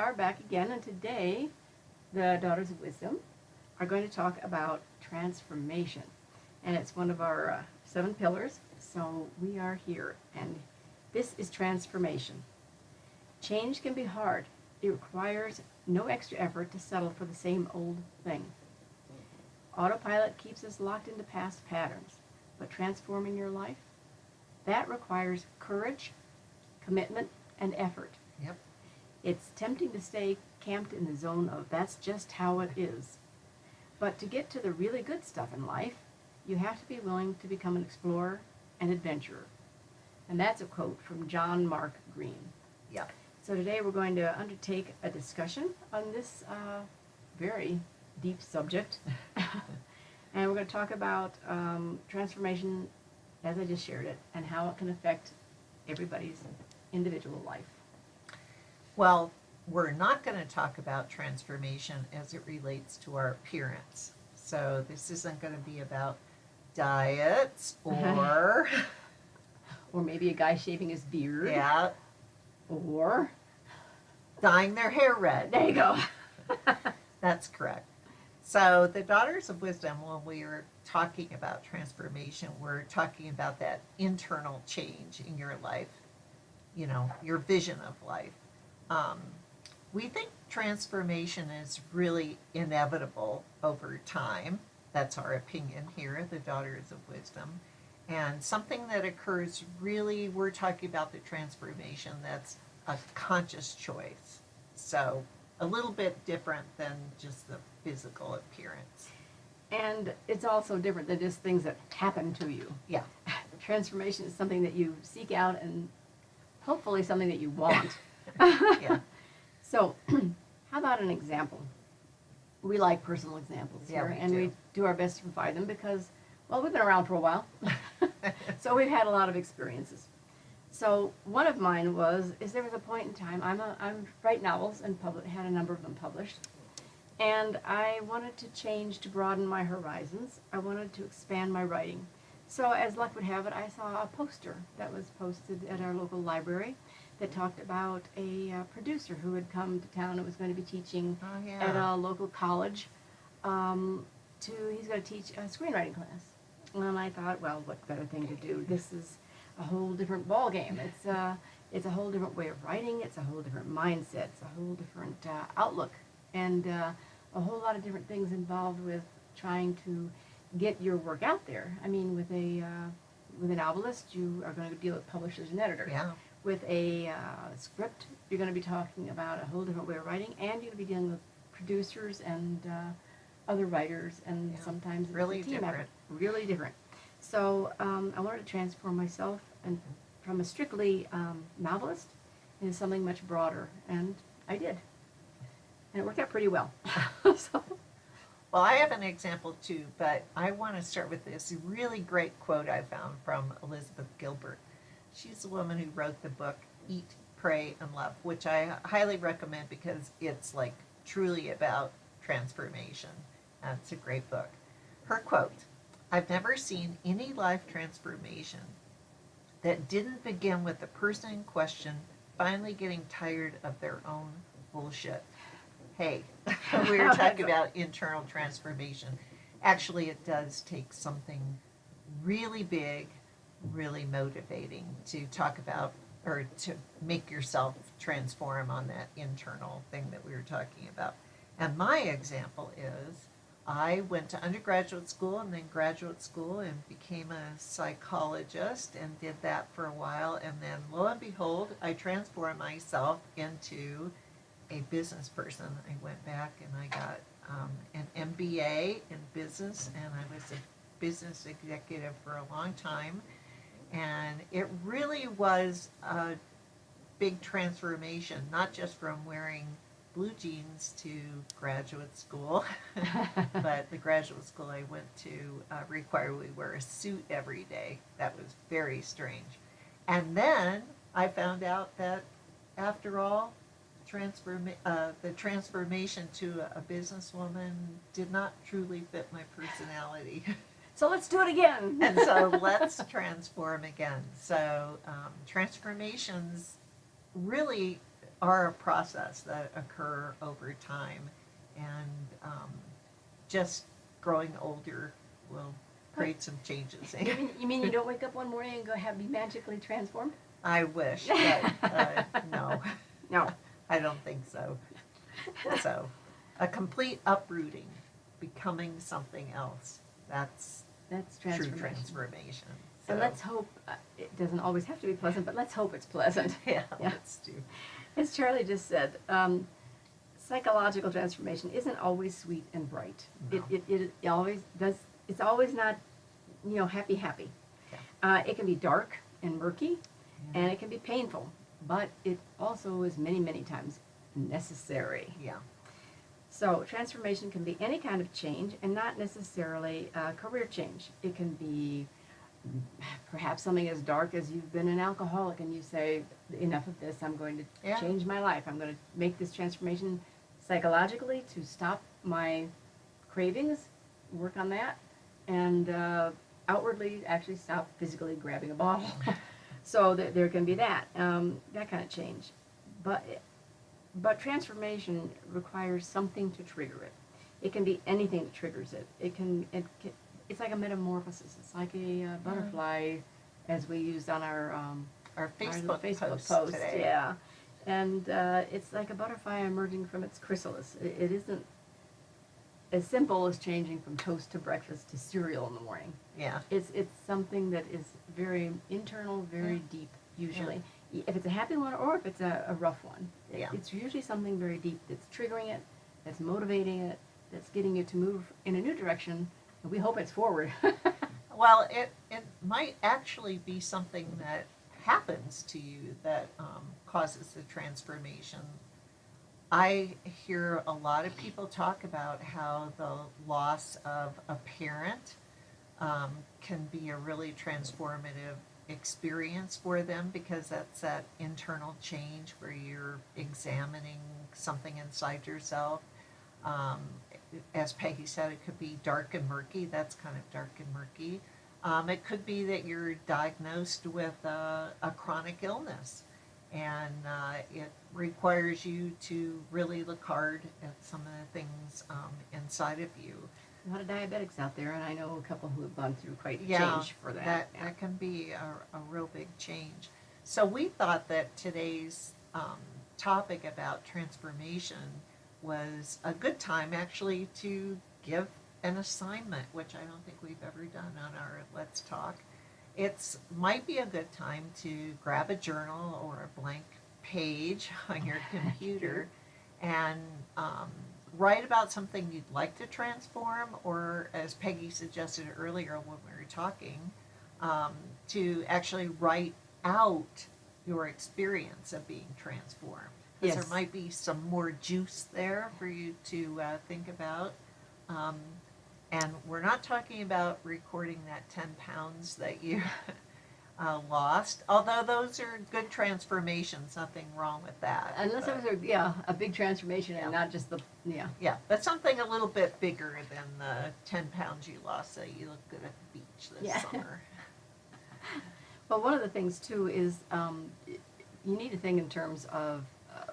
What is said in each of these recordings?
are back again, and today the Daughters of Wisdom are going to talk about transformation. And it's one of our 7 pillars, so we are here. And this is transformation. Change can be hard. It requires no extra effort to settle for the same old thing. Autopilot keeps us locked into past patterns, but transforming your life, that requires courage, commitment, and effort. Yep. It's tempting to stay camped in the zone of that's just how it is. But to get to the really good stuff in life, you have to be willing to become an explorer and adventurer. And that's a quote from John Mark Green. Yep. So today we're going to undertake a discussion on this very deep subject. And we're going to talk about transformation as I just shared it and how it can affect everybody's individual life. Well, we're not going to talk about transformation as it relates to our appearance. So this isn't going to be about diets or Or maybe a guy shaving his beard. yeah, Or dyeing their hair red. there you go. That's correct. So the Daughters of Wisdom, when we were talking about transformation, we're talking about that internal change in your life, you know, your vision of life. We think transformation is really inevitable over time. That's our opinion here, the Daughters of Wisdom. And something that occurs really, we're talking about the transformation that's a conscious choice. So a little bit different than just the physical appearance. And it's also different than just things that happen to you. Yeah. Transformation is something that you seek out and hopefully something that you want. Yeah. So, how about an example? We like personal examples Yeah, here, we and do. we do our best to provide them because, well, we've been around for a while. So we've had a lot of experiences. So one of mine is there was a point in time, I write novels and had a number of them published, and I wanted to change to broaden my horizons. I wanted to expand my writing. So as luck would have it, I saw a poster that was posted at our local library that talked about a producer who had come to town and was going to be teaching Oh, at yeah. a local college. He's going to teach a screenwriting class. And I thought, well, what better thing to do? This is a whole different ball game. It's a whole different way of writing. It's a whole different mindset. It's a whole different outlook, and a whole lot of different things involved with trying to get your work out there. I mean, with a novelist, you are going to deal with publishers and editors. Yeah. With a script, you're going to be talking about a whole different way of writing, and you're going to be dealing with producers and other writers, and Yeah. sometimes Really it's a team different. effort. Really different. So I wanted to transform myself and from a strictly novelist into something much broader, and I did. And it worked out pretty well. So, Well, I have an example too, but I want to start with this really great quote I found from Elizabeth Gilbert. She's the woman who wrote the book Eat, Pray, and Love, which I highly recommend because it's like truly about transformation. It's a great book. Her quote, "I've never seen any life transformation that didn't begin with the person in question finally getting tired of their own bullshit." Hey, we were talking about internal transformation. Actually, it does take something really big, really motivating to talk about or to make yourself transform on that internal thing that we were talking about. And my example is I went to undergraduate school and then graduate school and became a psychologist and did that for a while. And then lo and behold, I transformed myself into a business person. I went back and I got an MBA in business, and I was a business executive for a long time. And it really was a big transformation, not just from wearing blue jeans to graduate school, but the graduate school I went to required we wear a suit every day. That was very strange. And then I found out that after all, the transformation to a businesswoman did not truly fit my personality. so let's do it again. And so let's transform again. So transformations really are a process that occur over time, and just growing older will create some changes. You mean you don't wake up one morning and be magically transformed? I wish, but no, No. I don't think so. So, a complete uprooting, becoming something else. That's That's true transformation. transformation. And So, let's hope, it doesn't always have to be pleasant, but let's hope it's pleasant. yeah, Yeah. let's do. As Charlie just said, psychological transformation isn't always sweet and bright. No. It always does, it's always not, happy, happy. Yeah. It can be dark and murky, and it can be painful, but it also is many, many times necessary. Yeah, So transformation can be any kind of change and not necessarily a career change. It can be perhaps something as dark as you've been an alcoholic and you say, enough of this, I'm going to Yeah. change my life. I'm going to make this transformation psychologically to stop my cravings, work on that, and outwardly actually stop physically grabbing a bottle. So there can be that kind of change. But transformation requires something to trigger it. It can be anything that triggers it. It's like a metamorphosis. It's like a butterfly, as we used on our Facebook post post. today. Yeah, and it's like a butterfly emerging from its chrysalis. It isn't as simple as changing from toast to breakfast to cereal in the morning. Yeah, It's something that is very internal, very deep, usually. If it's a happy one or if it's a rough one. Yeah. It's usually something very deep that's triggering it, that's motivating it, that's getting you to move in a new direction, and we hope it's forward. well, it might actually be something that happens to you that causes the transformation. I hear a lot of people talk about how the loss of a parent can be a really transformative experience for them, because that's that internal change where you're examining something inside yourself. As Peggy said, it could be dark and murky. That's kind of dark and murky. It could be that you're diagnosed with a chronic illness, and it requires you to really look hard at some of the things inside of you. A lot of diabetics out there, and I know a couple who have gone through quite a Yeah, change for that. Yeah. that can be a real big change. So we thought that today's topic about transformation was a good time actually to give an assignment, which I don't think we've ever done on our Let's Talk. It's might be a good time to grab a journal or a blank page on your computer and write about something you'd like to transform, or as Peggy suggested earlier when we were talking, to actually write out your experience of being transformed. Because Yes. there might be some more juice there for you to think about. And we're not talking about recording that 10 pounds that you lost, although those are good transformations, nothing wrong with that. Unless but- it was a big transformation Yeah. and not just Yeah, but something a little bit bigger than the 10 pounds you lost, so you look good at the beach this Yeah. summer. Well, one of the things too is you need to think in terms of,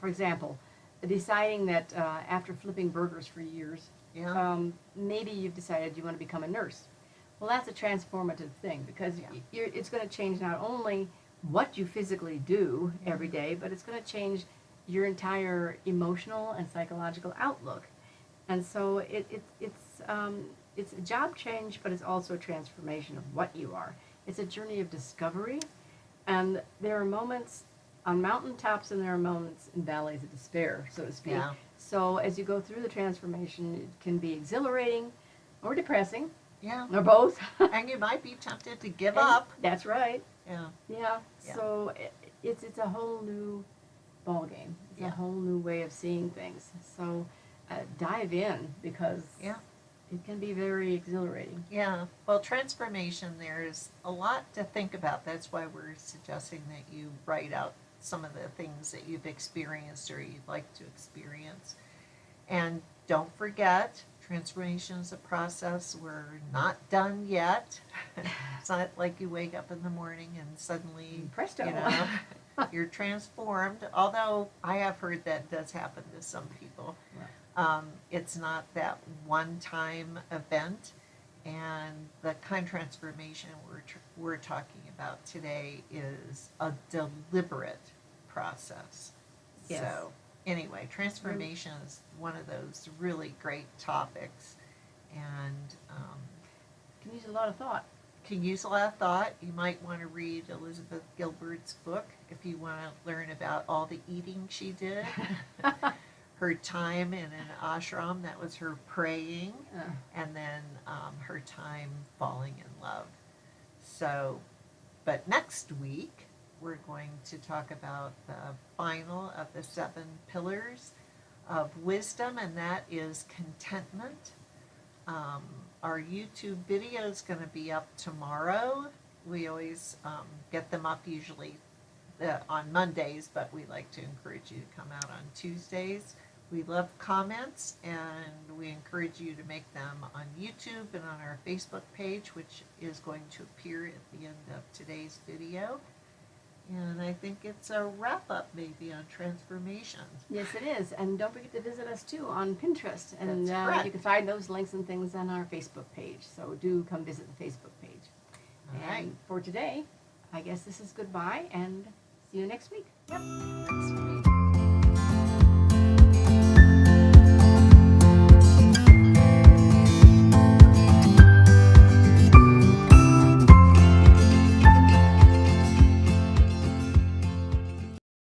for example, deciding that after flipping burgers for years, Yeah, maybe you've decided you want to become a nurse. Well, that's a transformative thing because Yeah. it's going to change not only what you physically do every day, but it's going to change your entire emotional and psychological outlook. And so it's a job change, but it's also a transformation of what you are. It's a journey of discovery, and there are moments on mountaintops and there are moments in valleys of despair, so to speak. Yeah. So as you go through the transformation, it can be exhilarating or depressing, yeah. or both. And you might be tempted to give And up. That's right. Yeah, Yeah. Yeah. So it's a whole new ball game. It's Yeah. a whole new way of seeing things. So dive in because Yeah. it can be very exhilarating. yeah. Well, transformation, there's a lot to think about. That's why we're suggesting that you write out some of the things that you've experienced or you'd like to experience. And don't forget, transformation is a process. We're not done yet. It's not like you wake up in the morning and suddenly, Presto. you know, you're transformed. Although I have heard that does happen to some people. It's not that one-time event, and the kind of transformation we're talking about today is a deliberate process. Yes. So anyway, transformation is one of those really great topics, and Can use a lot of thought. can use a lot of thought. You might want to read Elizabeth Gilbert's book if you want to learn about all the eating she did. Her time in an ashram, that was her praying, and then her time falling in love. So, but next week, we're going to talk about the final of the 7 pillars of wisdom, and that is contentment. Our YouTube video is going to be up tomorrow. We always get them up usually on Mondays, but we like to encourage you to come out on Tuesdays. We love comments, and we encourage you to make them on YouTube and on our Facebook page, which is going to appear at the end of today's video. And I think it's a wrap-up maybe on transformation. Yes, it is. And don't forget to visit us too on Pinterest. And That's correct. you can find those links and things on our Facebook page. So do come visit the Facebook page. All And right. for today, I guess this is goodbye and see you next week. Yep. Next week.